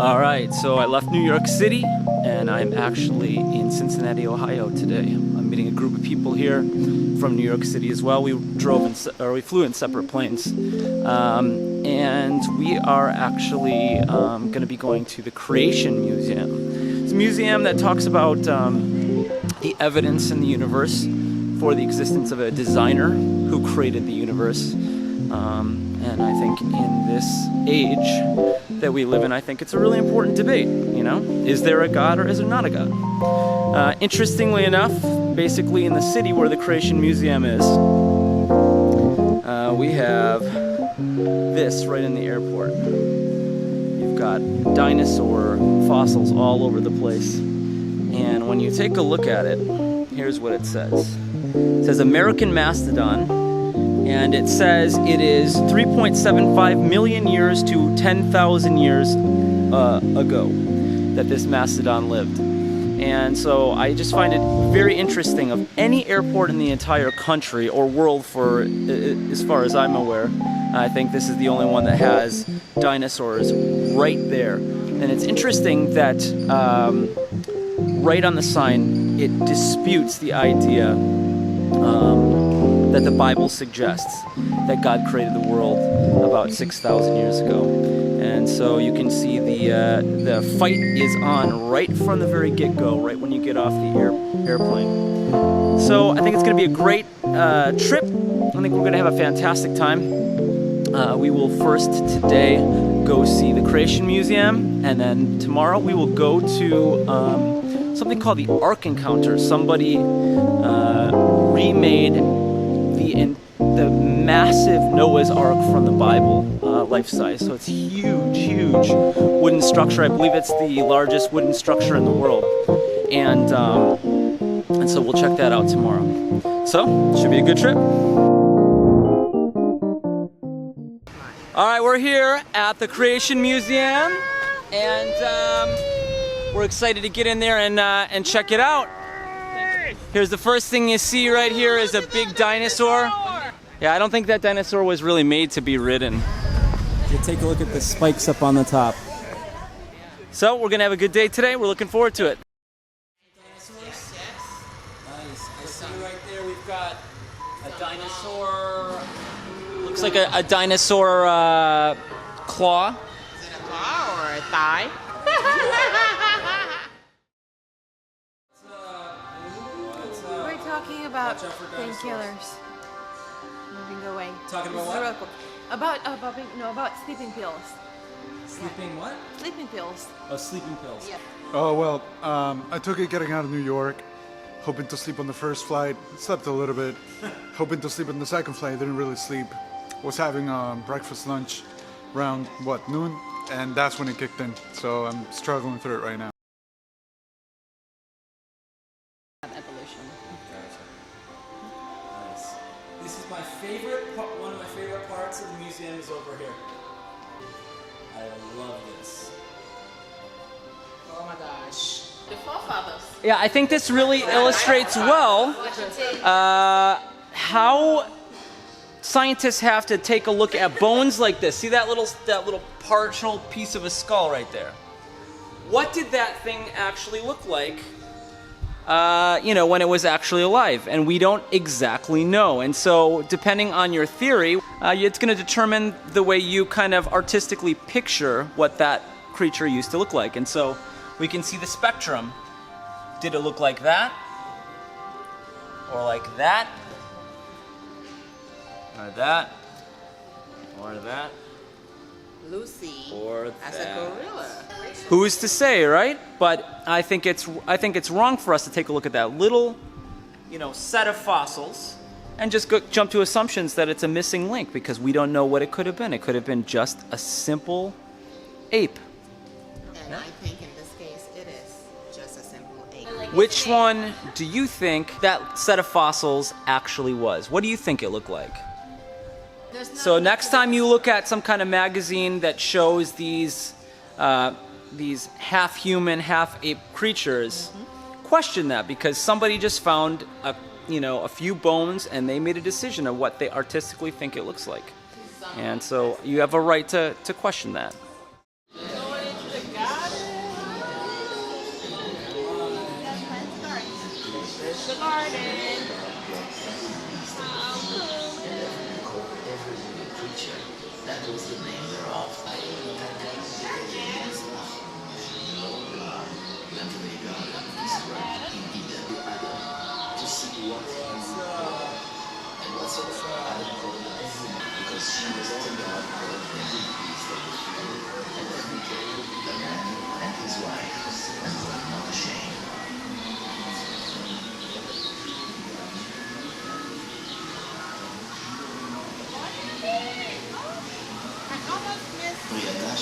All right, so I left New York City and I'm actually in Cincinnati, Ohio today. I'm meeting a group of people here from New York City as well. We flew in separate planes, and we are actually going to be going to the Creation Museum. It's a museum that talks about the evidence in the universe for the existence of a designer who created the universe. And I think in this age that we live in, I think it's a really important debate, you know? Is there a God or is there not a God? Interestingly enough, basically in the city where the Creation Museum is, we have this right in the airport. You've got dinosaur fossils all over the place. And when you take a look at it, here's what it says. It says American Mastodon. And it says it is 3.75 million years to 10,000 years ago that this mastodon lived. And so I just find it very interesting. Of any airport in the entire country or world, for as far as I'm aware, I think this is the only one that has dinosaurs right there. And it's interesting that right on the sign it disputes the idea that the Bible suggests that God created the world about 6,000 years ago. And so you can see the fight is on right from the very get-go, right when you get off the airplane. So I think it's going to be a great trip. I think we're going to have a fantastic time. We will first today go see the Creation Museum, and then tomorrow we will go to something called the Ark Encounter. Somebody remade the massive Noah's Ark from the Bible, life-size. So it's huge wooden structure. I believe it's the largest wooden structure in the world. And so we'll check that out tomorrow. So, should be a good trip. All right, we're here at the Creation Museum, and we're excited to get in there and check it out. Here's the first thing you see right here is a big dinosaur. Yeah, I don't think that dinosaur was really made to be ridden. You take a look at the spikes up on the top. So we're gonna have a good day today. We're looking forward to it. Dinosaurs? Nice. I see right there we've got a dinosaur. Looks like a dinosaur claw. Is it a claw or a thigh? We're talking about painkillers. Moving away. Talking about what? About sleeping pills. Sleeping what? Sleeping pills. Oh, sleeping pills. Yeah. Oh, well, I took it getting out of New York, hoping to sleep on the first flight. Slept a little bit. Hoping to sleep on the second flight. Didn't really sleep. Was having breakfast, lunch around, noon? And that's when it kicked in. So I'm struggling through it right now. Evolution. Nice. This is my favorite part. One of my favorite parts of the museum is over here. I love this. Oh my gosh. The forefathers. Yeah, I think this really illustrates well how scientists have to take a look at bones like this. See that little partial piece of a skull right there? What did that thing actually look like? When it was actually alive, and we don't exactly know. And so, depending on your theory, it's going to determine the way you kind of artistically picture what that creature used to look like. And so, we can see the spectrum. Did it look like that? Or like that? Or that? Or that? Lucy Or as that. a gorilla. Who's to say, right? But I think it's wrong for us to take a look at that little, set of fossils and just jump to assumptions that it's a missing link, because we don't know what it could have been. It could have been just a simple ape. And I think in this case it is just a simple ape. Which one do you think that set of fossils actually was? What do you think it looked like? So next time you look at some kind of magazine that shows these half-human, half-ape creatures, question that, because somebody just found a few bones and they made a decision of what they artistically think it looks like. And so you have a right to question that. Going into the God the garden. That was the name thereof. Mentally God described in Eden Adam to see what is and what's Adam called life, because she was all God called every beast of the field and every creature a man and his wife, and were not ashamed.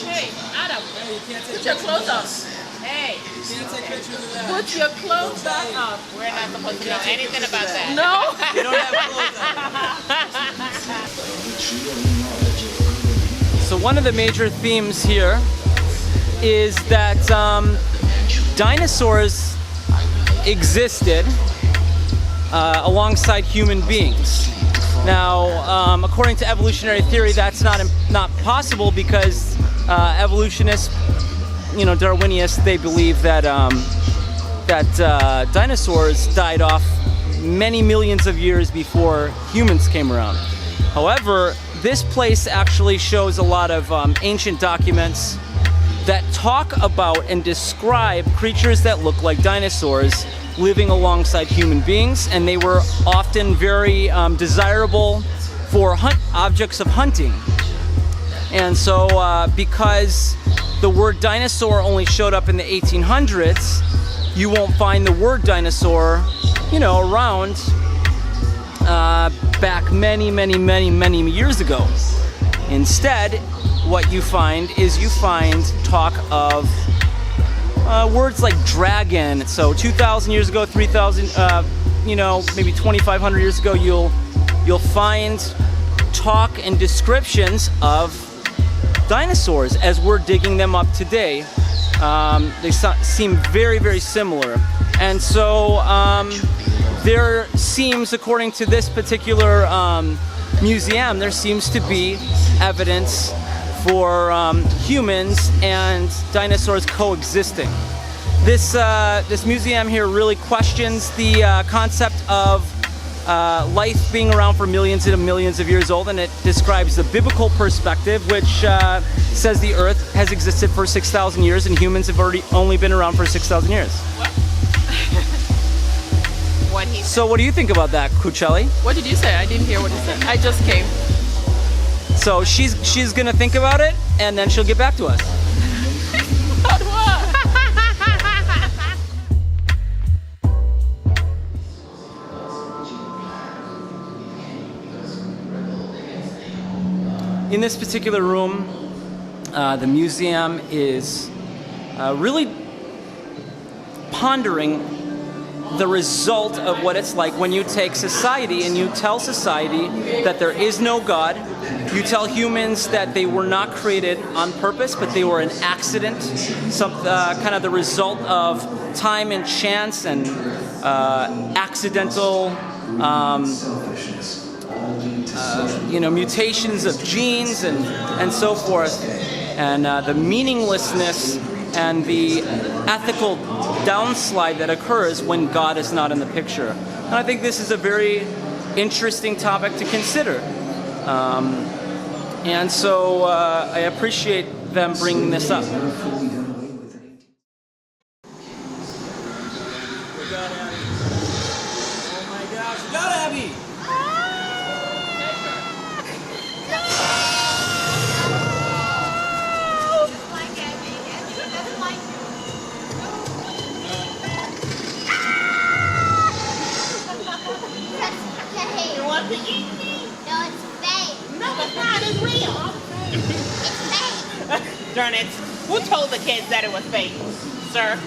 Hey, Adam, put your clothes on. Hey, put your clothes on. We're not supposed to know anything about that. No. You don't have clothes on. So one of the major themes here is that dinosaurs existed alongside human beings. Now, according to evolutionary theory, that's not possible because evolutionists, Darwinists, they believe that dinosaurs died off many millions of years before humans came around. However, this place actually shows a lot of ancient documents that talk about and describe creatures that look like dinosaurs living alongside human beings, and they were often very desirable for objects of hunting. And so because the word dinosaur only showed up in the 1800s, you won't find the word dinosaur, around back many years ago. Instead, what you find is talk of words like dragon. So 2,000 years ago, 3,000, maybe 2,500 years ago, you'll find talk and descriptions of dinosaurs as we're digging them up today. They seem very similar. And so there seems, according to this particular museum, there seems to be evidence for humans and dinosaurs coexisting. This museum here really questions the concept of life being around for millions and millions of years old, and it describes the biblical perspective, which says the Earth has existed for 6,000 years and humans have only been around for 6,000 years. So what do you think about that, Kuceli? What did you say? I didn't hear what you said. I just came. So she's gonna think about it, and then she'll get back to us. About what? In this particular room, the museum is really pondering the result of what it's like when you take society and you tell society that there is no God. You tell humans that they were not created on purpose, but they were an accident, kind of the result of time and chance and accidental mutations of genes and so forth, and the meaninglessness and the ethical downslide that occurs when God is not in the picture. And I think this is a very interesting topic to consider. And so I appreciate them bringing this up. Darn it. Who told the kids that it was fake, sir?